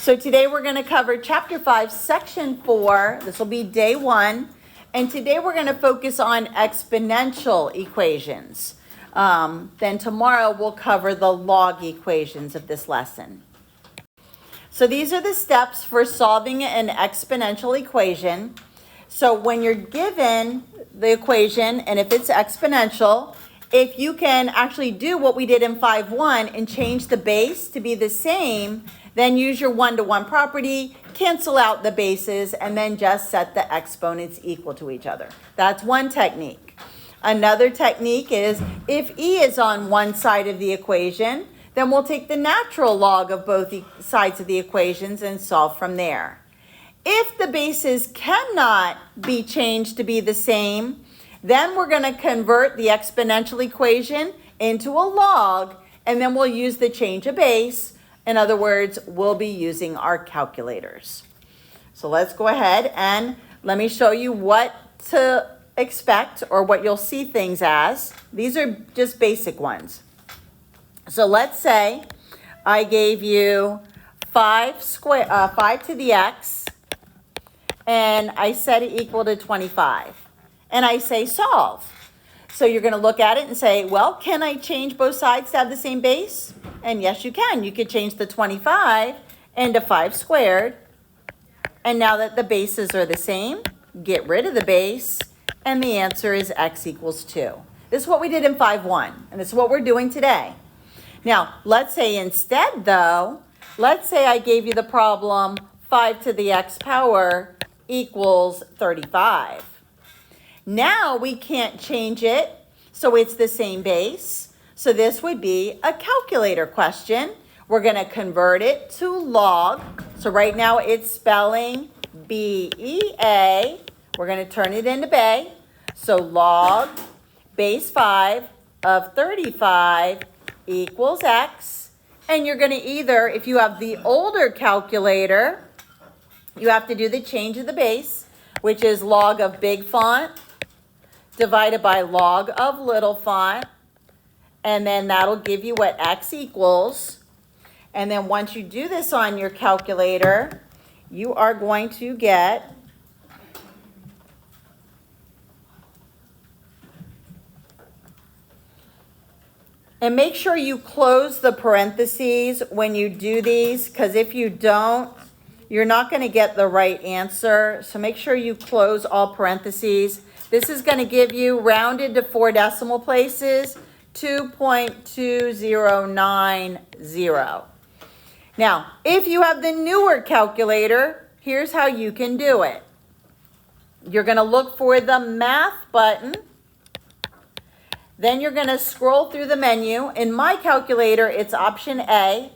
So today we're going to cover Chapter 5, Section 4. This will be day 1. And today we're going to focus on exponential equations. Then tomorrow we'll cover the log equations of this lesson. So these are the steps for solving an exponential equation. So when you're given the equation, and if it's exponential, if you can actually do what we did in 5.1 and change the base to be the same, then use your one-to-one property, cancel out the bases, and then just set the exponents equal to each other. That's one technique. Another technique is if e is on one side of the equation, then we'll take the natural log of both sides of the equations and solve from there. If the bases cannot be changed to be the same, then we're going to convert the exponential equation into a log, and then we'll use the change of base. In other words, we'll be using our calculators. So let's go ahead and let me show you what to expect or what you'll see things as. These are just basic ones. So let's say I gave you 5 to the x, and I set it equal to 25. And I say solve. So you're going to look at it and say, well, can I change both sides to have the same base? And yes, you can. You could change the 25 into 5 squared. And now that the bases are the same, get rid of the base, and the answer is x equals 2. This is what we did in 5.1, and this is what we're doing today. Now, let's say instead, though, let's say I gave you the problem 5 to the x power equals 35. Now we can't change it, so it's the same base. So this would be a calculator question. We're going to convert it to log. So right now it's spelling B-E-A. We're going to turn it into bay. So log base 5 of 35 equals x. And you're going to either, if you have the older calculator, you have to do the change of the base, which is log of big font divided by log of little font, and then that'll give you what x equals. And then once you do this on your calculator, you are going to get and make sure you close the parentheses when you do these, because if you don't, you're not going to get the right answer. So make sure you close all parentheses. This is going to give you, rounded to 4 decimal places, 2.2090. Now, if you have the newer calculator, here's how you can do it. You're going to look for the math button. Then you're going to scroll through the menu. In my calculator, it's option A.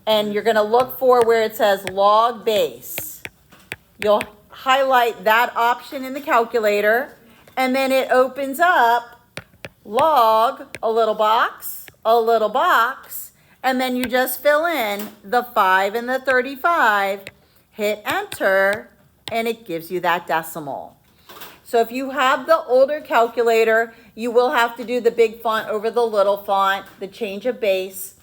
And you're going to look for where it says log base. You'll highlight that option in the calculator. And then it opens up log, a little box, and then you just fill in the 5 and the 35, hit enter, and it gives you that decimal. So if you have the older calculator, you will have to do the big font over the little font, the change of base.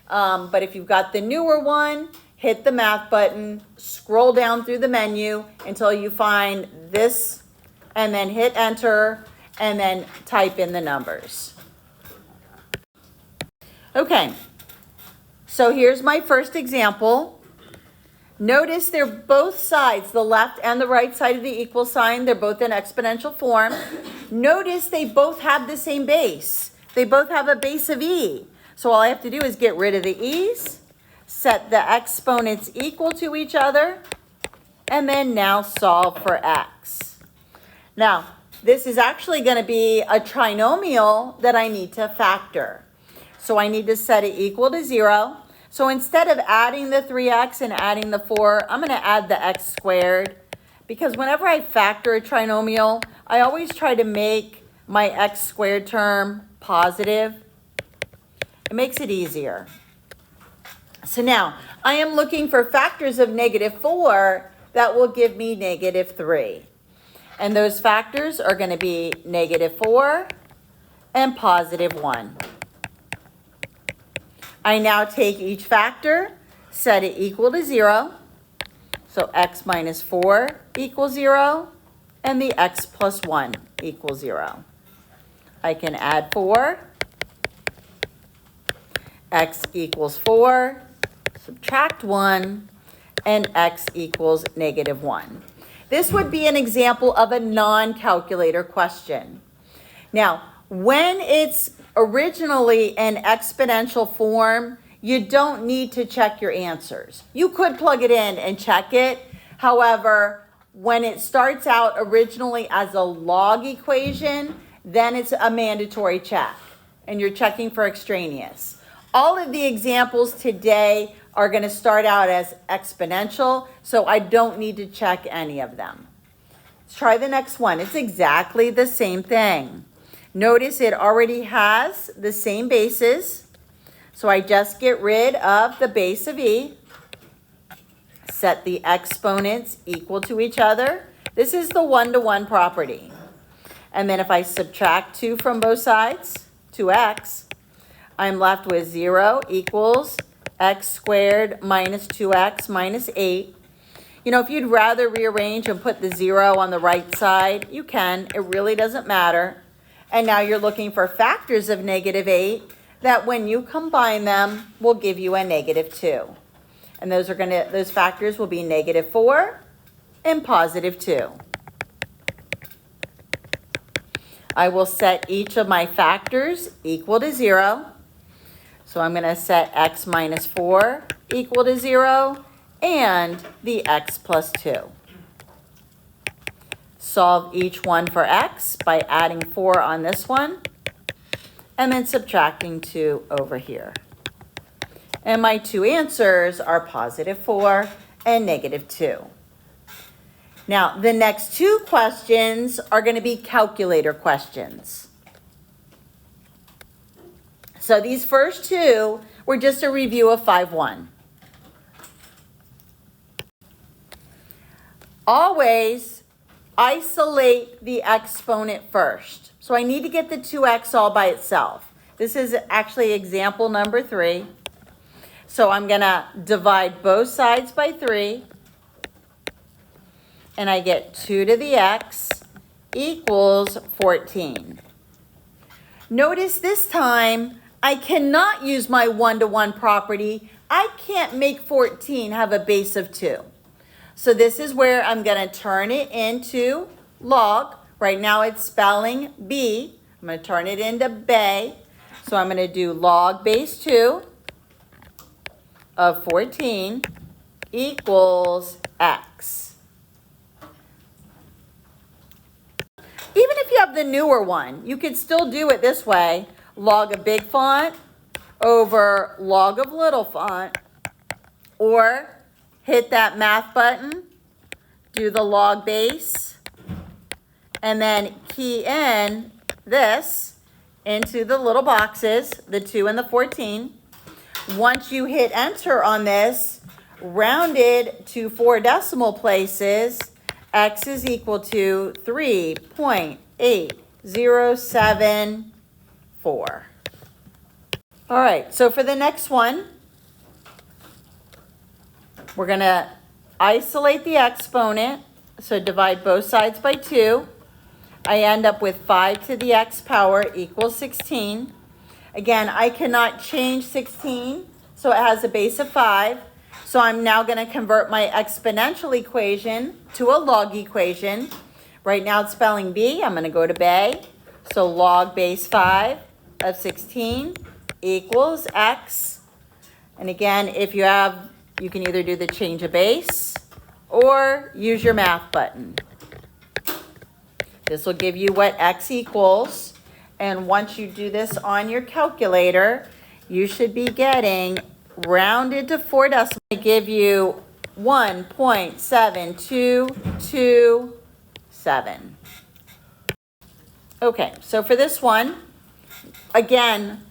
But if you've got the newer one, hit the math button, scroll down through the menu until you find this, and then hit enter, and then type in the numbers. Okay, so here's my first example. Notice they're both sides, the left and the right side of the equal sign, they're both in exponential form. Notice they both have the same base. They both have a base of e. So all I have to do is get rid of the e's, set the exponents equal to each other, and then now solve for x. Now, this is actually going to be a trinomial that I need to factor. So I need to set it equal to 0. So instead of adding the 3x and adding the 4, I'm going to add the x squared. Because whenever I factor a trinomial, I always try to make my x squared term positive. It makes it easier. So now, I am looking for factors of -4 that will give me -3. And those factors are going to be -4 and +1. I now take each factor, set it equal to 0. So x minus 4 equals 0, and the x plus 1 equals 0. I can add 4. X equals 4, subtract 1, and x equals negative 1. This would be an example of a non-calculator question. Now, when it's originally in exponential form, you don't need to check your answers. You could plug it in and check it. However, when it starts out originally as a log equation, then it's a mandatory check, and you're checking for extraneous. All of the examples today are going to start out as exponential, so I don't need to check any of them. Let's try the next one. It's exactly the same thing. Notice it already has the same bases, so I just get rid of the base of e, set the exponents equal to each other. This is the one-to-one property. And then if I subtract 2 from both sides, 2x, I'm left with 0 equals x squared minus 2x minus 8. You know, if you'd rather rearrange and put the 0 on the right side, you can. It really doesn't matter. And now you're looking for factors of negative 8 that when you combine them will give you a negative 2. And those factors will be negative 4 and positive 2. I will set each of my factors equal to 0. So I'm going to set x minus 4 equal to 0 and the x plus 2. Solve each one for x by adding 4 on this one and then subtracting 2 over here. And my two answers are positive 4 and negative 2. Now, the next two questions are going to be calculator questions. So these first two were just a review of 5-1. Always isolate the exponent first. So I need to get the 2x all by itself. This is actually example number 3. So I'm going to divide both sides by 3. And I get 2 to the x equals 14. Notice this time, I cannot use my one-to-one property. I can't make 14 have a base of 2. So this is where I'm going to turn it into log. Right now it's spelling B. I'm going to turn it into bay. So I'm going to do log base 2 of 14 equals x. Even if you have the newer one, you could still do it this way. Log of big font over log of little font. Or hit that math button, do the log base, and then key in this into the little boxes, the 2 and the 14. Once you hit enter on this, rounded to 4 decimal places, x is equal to 3.8074. All right, so for the next one, we're going to isolate the exponent, so divide both sides by 2. I end up with 5 to the x power equals 16. Again, I cannot change 16, so it has a base of 5. So I'm now going to convert my exponential equation to a log equation. Right now it's spelling B. I'm going to go to bay. So log base 5 of 16 equals x. And again, if you have, you can either do the change of base or use your math button. This will give you what x equals. And once you do this on your calculator, you should be getting rounded to 4 decimals to give you 1.7227. Okay, so for this one, again,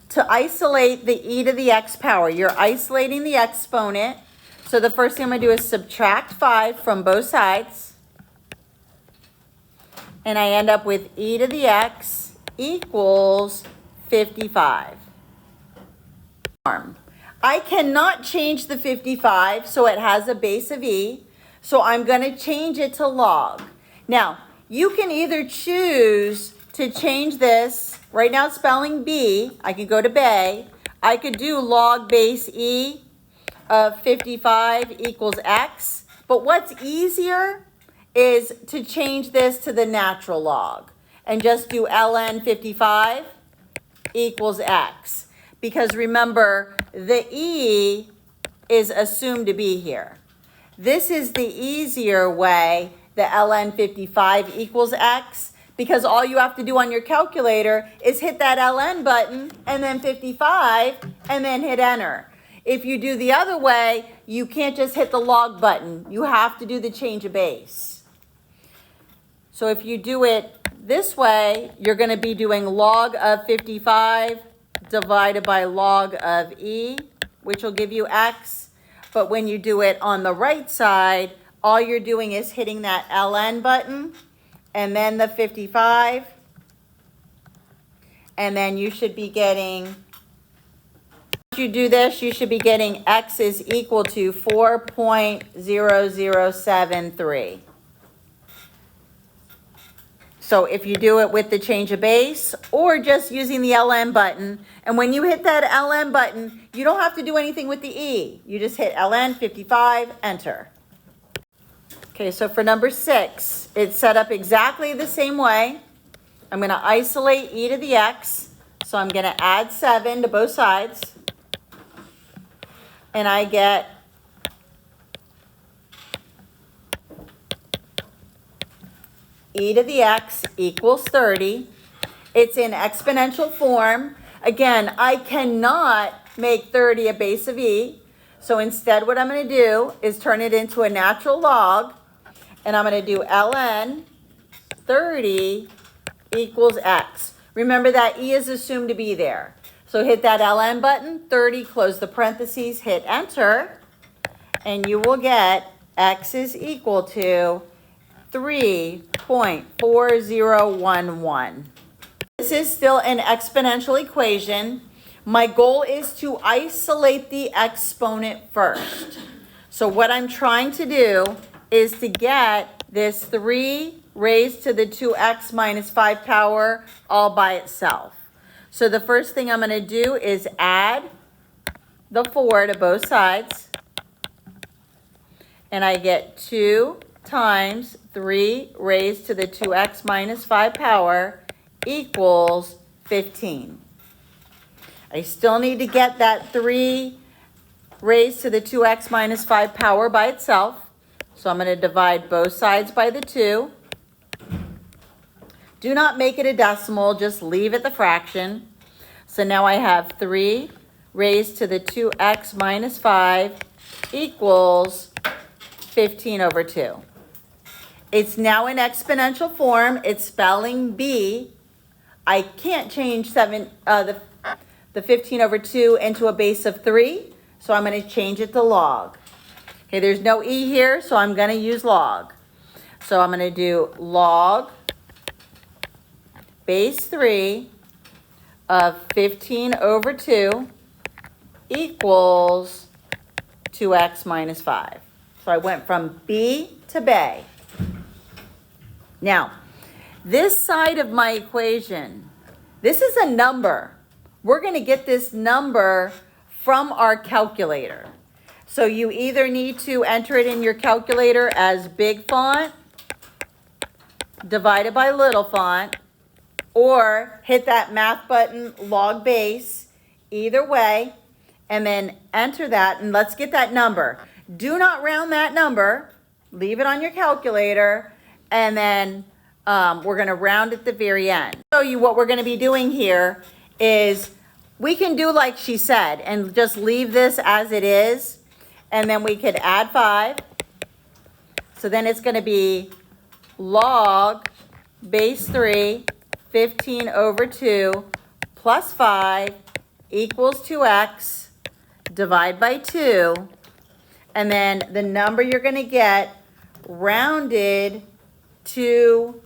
to isolate the e to the x power, you're isolating the exponent. So the first thing I'm going to do is subtract 5 from both sides. And I end up with e to the x equals 55. I cannot change the 55, so it has a base of e. So I'm going to change it to log. Now, you can either choose to change this. Right now it's spelling B. I could go to bay. I could do log base e of 55 equals x. But what's easier is to change this to the natural log and just do ln 55 equals x. Because remember, the e is assumed to be here. This is the easier way, the ln 55 equals x, because all you have to do on your calculator is hit that ln button and then 55 and then hit enter. If you do the other way, you can't just hit the log button. You have to do the change of base. So if you do it this way, you're going to be doing log of 55 divided by log of e, which will give you x. But when you do it on the right side, all you're doing is hitting that ln button and then the 55. And then you should be getting, once you do this, you should be getting x is equal to 4.0073. So if you do it with the change of base or just using the ln button, and when you hit that ln button, you don't have to do anything with the e. You just hit ln 55, enter. Okay, so for number 6, it's set up exactly the same way. I'm going to isolate e to the x. So I'm going to add 7 to both sides. And I get e to the x equals 30. It's in exponential form. Again, I cannot make 30 a base of e. So instead what I'm going to do is turn it into a natural log. And I'm going to do ln 30 equals x. Remember that e is assumed to be there. So hit that ln button, 30, close the parentheses, hit enter. And you will get x is equal to 3.4011. This is still an exponential equation. My goal is to isolate the exponent first. So what I'm trying to do is to get this 3 raised to the 2x minus 5 power all by itself. So the first thing I'm going to do is add the 4 to both sides. And I get 2 times 3 raised to the 2x minus 5 power equals 15. I still need to get that 3 raised to the 2x minus 5 power by itself. So I'm going to divide both sides by the 2. Do not make it a decimal, just leave it the fraction. So now I have 3 raised to the 2x minus 5 equals 15 over 2. It's now in exponential form. It's spelling B. I can't change the 15 over 2 into a base of 3, so I'm going to change it to log. Okay, there's no e here, so I'm going to use log. So I'm going to do log base 3 of 15 over 2 equals 2x minus 5. So I went from B to bay. Now, this side of my equation, this is a number. We're going to get this number from our calculator. So you either need to enter it in your calculator as big font divided by little font, or hit that math button, log base, either way, and then enter that, and let's get that number. Do not round that number. Leave it on your calculator, and then we're going to round at the very end. Show you what we're going to be doing here is we can do like she said and just leave this as it is, and then we could add 5. So then it's going to be log base 3, 15 over 2 plus 5 equals 2x, divide by 2, and then the number you're going to get rounded to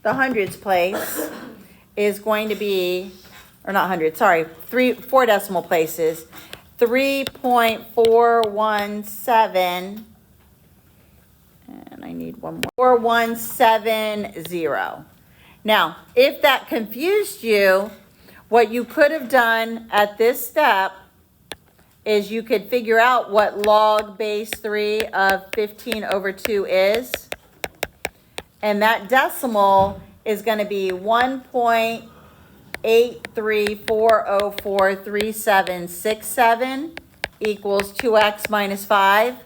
the hundreds place is going to be, or not hundreds, sorry, 4 decimal places, 3.417, and I need one more, 4170. Now, if that confused you, what you could have done at this step is you could figure out what log base 3 of 15 over 2 is. And that decimal is going to be 1.834043767 equals 2x minus 5.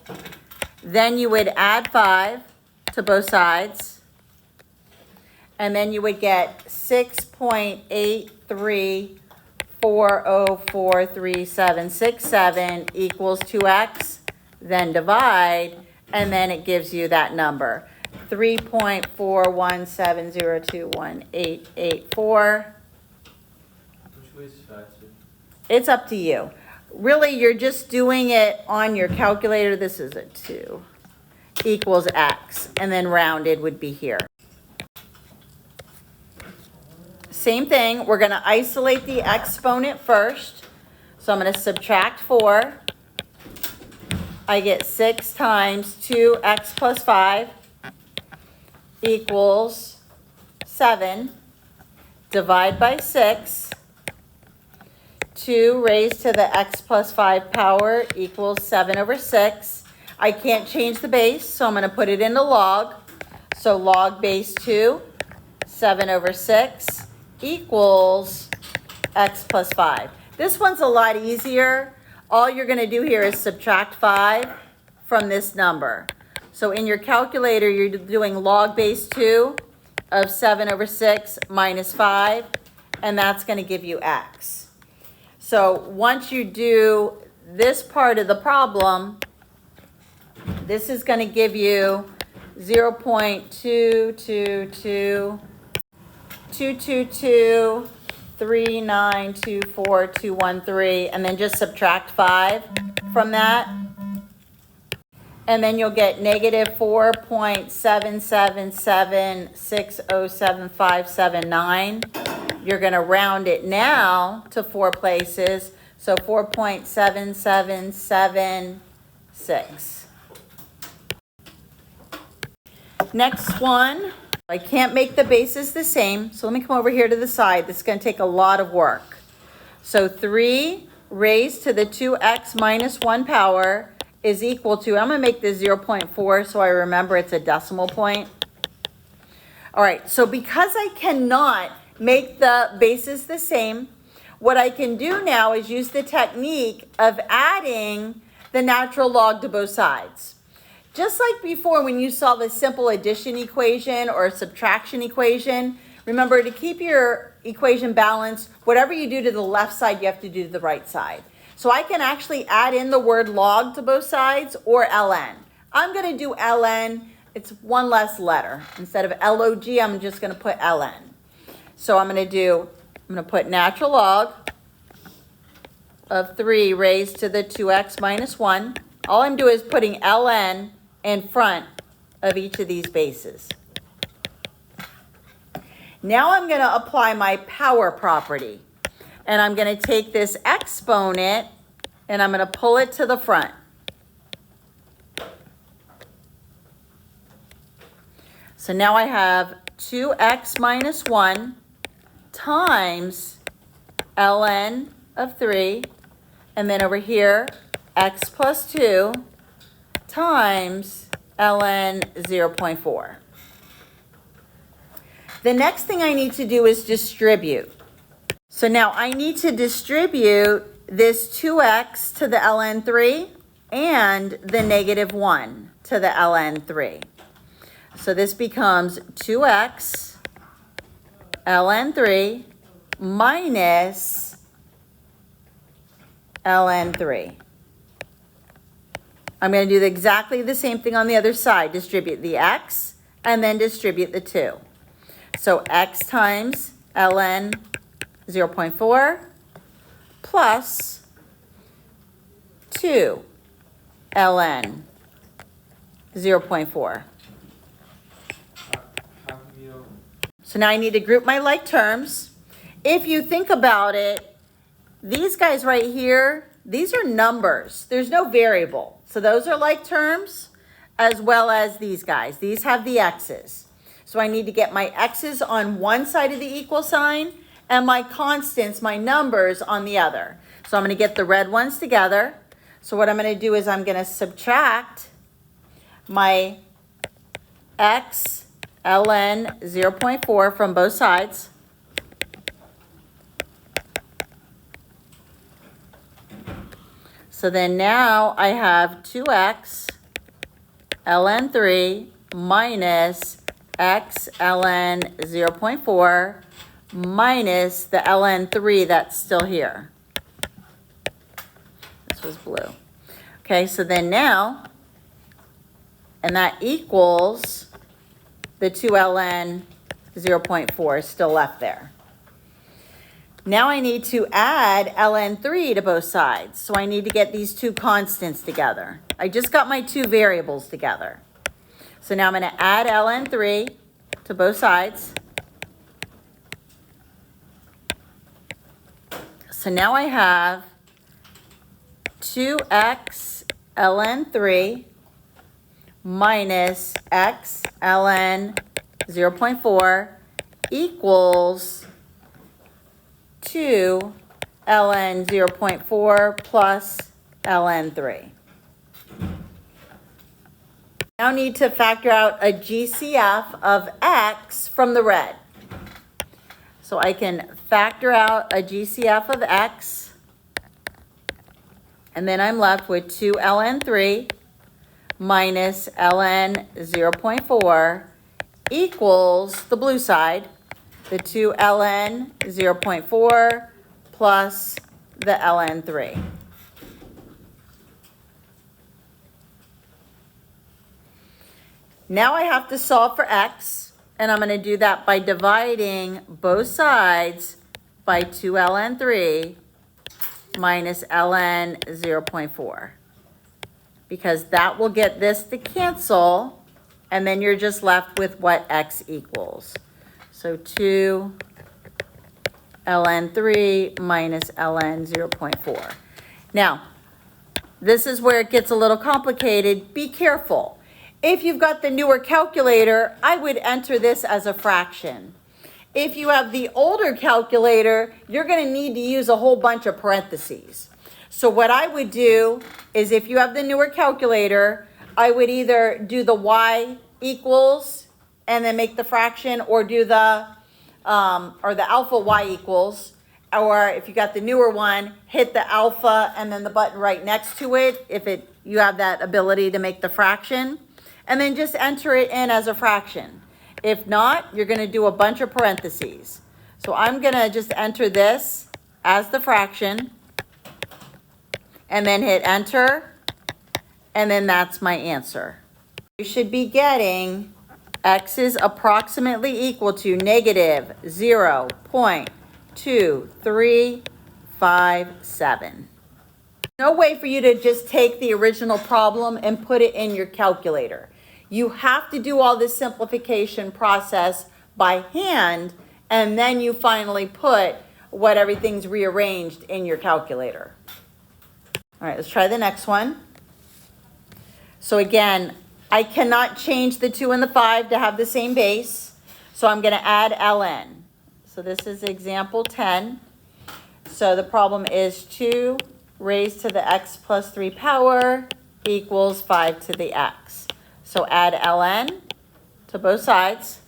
Then you would add 5 to both sides. And then you would get 6.834043767 equals 2x. Then divide, and then it gives you that number. 3.417021884. Which way is faster? It's up to you. Really, you're just doing it on your calculator. This is a 2 equals x, and then rounded would be here. Same thing, we're going to isolate the exponent first. So I'm going to subtract 4. I get 6 times 2x plus 5 equals 7. Divide by 6. 2 raised to the x plus 5 power equals 7 over 6. I can't change the base, so I'm going to put it into log. So log base 2, 7 over 6 equals x plus 5. This one's a lot easier. All you're going to do here is subtract 5 from this number. So in your calculator, you're doing log base 2 of 7 over 6 minus 5, and that's going to give you x. So once you do this part of the problem, this is going to give you 0.2222239242213, and then just subtract 5 from that. And then you'll get negative 4.777607579. You're going to round it now to 4 places, so 4.7776. Next one, I can't make the bases the same, so let me come over here to the side. This is going to take a lot of work. So 3 raised to the 2x minus 1 power is equal to, I'm going to make this 0.4 so I remember it's a decimal point. All right, so because I cannot make the bases the same, what I can do now is use the technique of adding the natural log to both sides. Just like before when you saw the simple addition equation or subtraction equation, remember to keep your equation balanced, whatever you do to the left side, you have to do to the right side. So I can actually add in the word log to both sides or ln. I'm going to do ln. It's one less letter. Instead of log, I'm just going to put ln. So I'm going to put natural log of 3 raised to the 2x minus 1. All I'm doing is putting ln in front of each of these bases. Now I'm going to apply my power property. And I'm going to take this exponent and I'm going to pull it to the front. So now I have 2x minus 1 times ln of 3. And then over here, x plus 2 times ln 0.4. The next thing I need to do is distribute. So now I need to distribute this 2x to the ln 3 and the negative 1 to the ln 3. So this becomes 2x ln 3 minus ln 3. I'm going to do exactly the same thing on the other side. Distribute the x and then distribute the 2. So x times ln 0.4 plus 2 ln 0.4. So now I need to group my like terms. If you think about it, these guys right here, these are numbers. There's no variable. So those are like terms, as well as these guys. These have the x's. So I need to get my x's on one side of the equal sign and my constants, my numbers, on the other. So I'm going to get the red ones together. So what I'm going to do is I'm going to subtract my x ln 0.4 from both sides. So then now I have 2x ln 3 minus x ln 0.4 minus the ln 3 that's still here. This was blue. Okay, so then now, and that equals the 2 ln 0.4 is still left there. Now I need to add ln 3 to both sides. So I need to get these two constants together. I just got my two variables together. So now I'm going to add ln 3 to both sides. So now I have 2x ln 3 minus x ln 0.4 equals 2 ln 0.4 plus ln 3. Now need to factor out a GCF of x from the red. So I can factor out a GCF of x, and then I'm left with 2 ln 3 minus ln 0.4 equals the blue side, the 2 ln 0.4 plus the ln 3. Now I have to solve for x, and I'm going to do that by dividing both sides by 2 ln 3 minus ln 0.4. Because that will get this to cancel, and then you're just left with what x equals. So 2 ln 3 minus ln 0.4. Now, this is where it gets a little complicated. Be careful. If you've got the newer calculator, I would enter this as a fraction. If you have the older calculator, you're going to need to use a whole bunch of parentheses. So what I would do is, if you have the newer calculator, I would either do the y equals and then make the fraction, or do the alpha y equals, or if you got the newer one, hit the alpha and then the button right next to it if you have that ability to make the fraction, and then just enter it in as a fraction. If not, you're going to do a bunch of parentheses. So I'm going to just enter this as the fraction and then hit enter, and then that's my answer. You should be getting x is approximately equal to negative 0.2357. No way for you to just take the original problem and put it in your calculator. You have to do all this simplification process by hand, and then you finally put what everything's rearranged in your calculator. All right, let's try the next one. So again, I cannot change the 2 and the 5 to have the same base, so I'm going to add ln. So this is example 10. So the problem is 2 raised to the x plus 3 power equals 5 to the x. So add ln to both sides.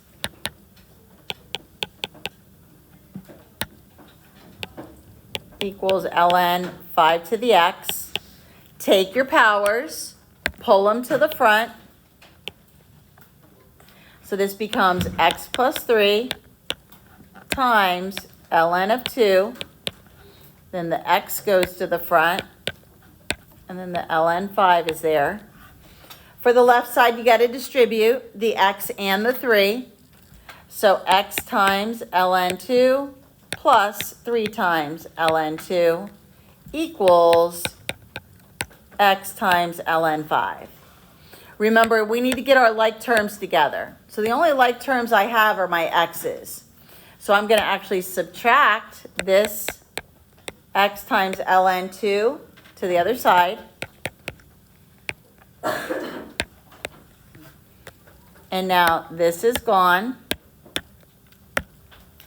Equals ln 5 to the x. Take your powers, pull them to the front. So this becomes x plus 3 times ln of 2. Then the x goes to the front, and then the ln 5 is there. For the left side, you got to distribute the x and the 3. So x times ln 2 plus 3 times ln 2 equals x times ln 5. Remember, we need to get our like terms together. So the only like terms I have are my x's. So I'm going to actually subtract this x times ln 2 to the other side. And now this is gone.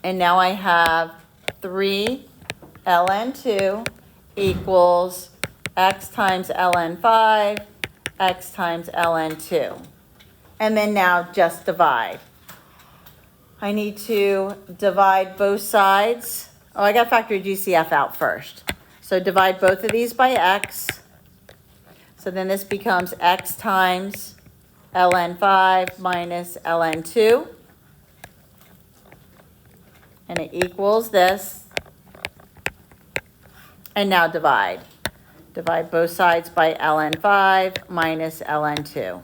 And now I have 3 ln 2 equals x times ln 5, x times ln 2. And then now just divide. I need to divide both sides. Oh, I got to factor GCF out first. So divide both of these by x. So then this becomes x times ln 5 minus ln 2. And it equals this. And now divide. Divide both sides by ln 5 minus ln 2.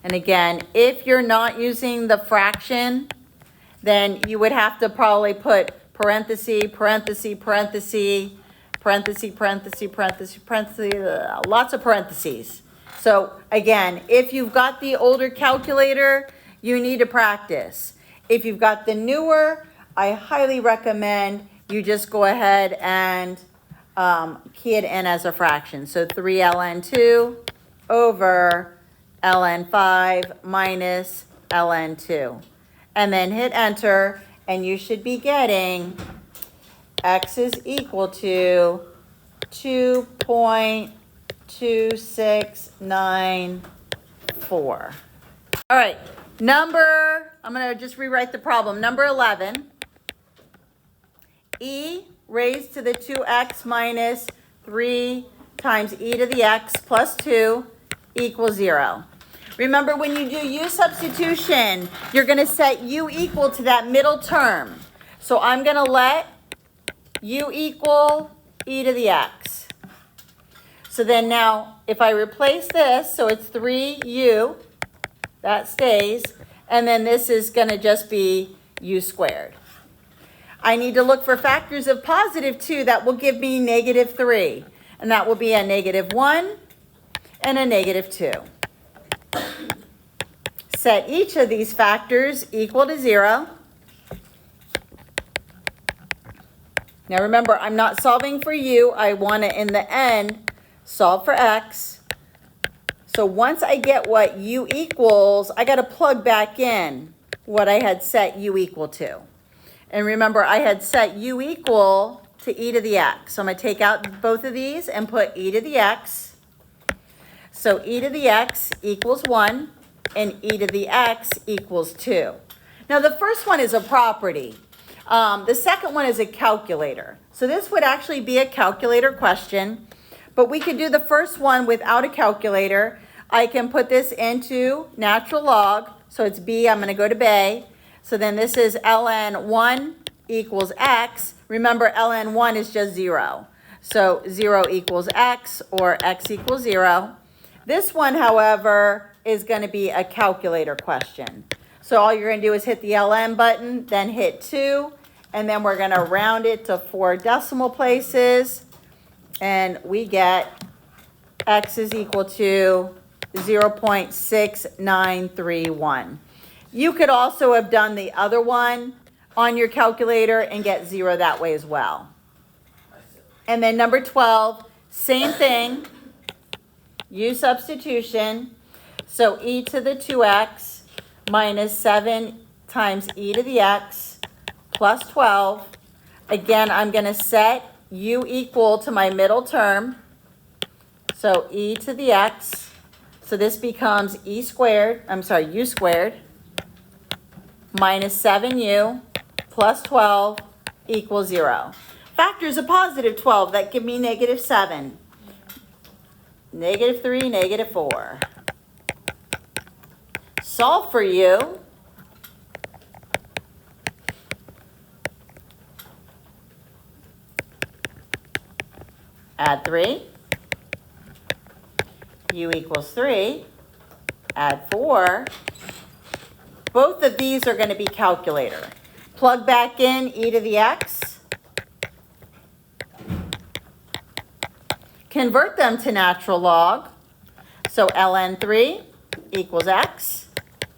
And again, if you're not using the fraction, then you would have to probably put parenthesis, parenthesis, parenthesis, parenthesis, parenthesis, parenthesis, parenthesis, lots of parentheses. So again, if you've got the older calculator, you need to practice. If you've got the newer, I highly recommend you just go ahead and key it in as a fraction. So 3 ln 2 over ln 5 minus ln 2. And then hit enter, and you should be getting x is equal to 2.2694. All right, I'm going to just rewrite the problem. Number 11, e raised to the 2x minus 3 times e to the x plus 2 equals 0. Remember, when you do u substitution, you're going to set u equal to that middle term. So I'm going to let u equal e to the x. So then now, if I replace this, so it's 3u, that stays, and then this is going to just be u squared. I need to look for factors of positive 2 that will give me negative 3, and that will be a negative 1 and a negative 2. Set each of these factors equal to 0. Now remember, I'm not solving for u. I want to, in the end, solve for x. So once I get what u equals, I got to plug back in what I had set u equal to. And remember, I had set u equal to e to the x. So I'm going to take out both of these and put e to the x. So e to the x equals 1, and e to the x equals 2. Now the first one is a property. The second one is a calculator. So this would actually be a calculator question, but we could do the first one without a calculator. I can put this into natural log. So it's b, I'm going to go to bay. So then this is ln 1 equals x. Remember, ln 1 is just 0. So 0 equals x, or x equals 0. This one, however, is going to be a calculator question. So all you're going to do is hit the ln button, then hit 2, and then we're going to round it to 4 decimal places, and we get x is equal to 0.6931. You could also have done the other one on your calculator and get 0 that way as well. And then number 12, same thing, u substitution. So e to the 2x minus 7 times e to the x plus 12. Again, I'm going to set u equal to my middle term. So e to the x. So this becomes u squared minus 7u plus 12 equals 0. Factors of positive 12 that give me negative 7. Negative 3, negative 4. Solve for u. Add 3. U equals 3. Add 4. Both of these are going to be calculator. Plug back in e to the x. Convert them to natural log. So ln 3 equals x.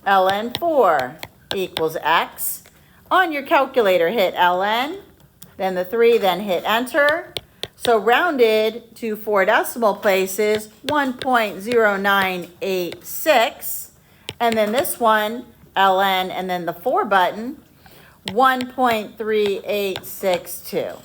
ln 4 equals x. On your calculator, hit ln, then the 3, then hit enter. So rounded to 4 decimal places, 1.0986. And then this one, ln, and then the 4 button, 1.3862.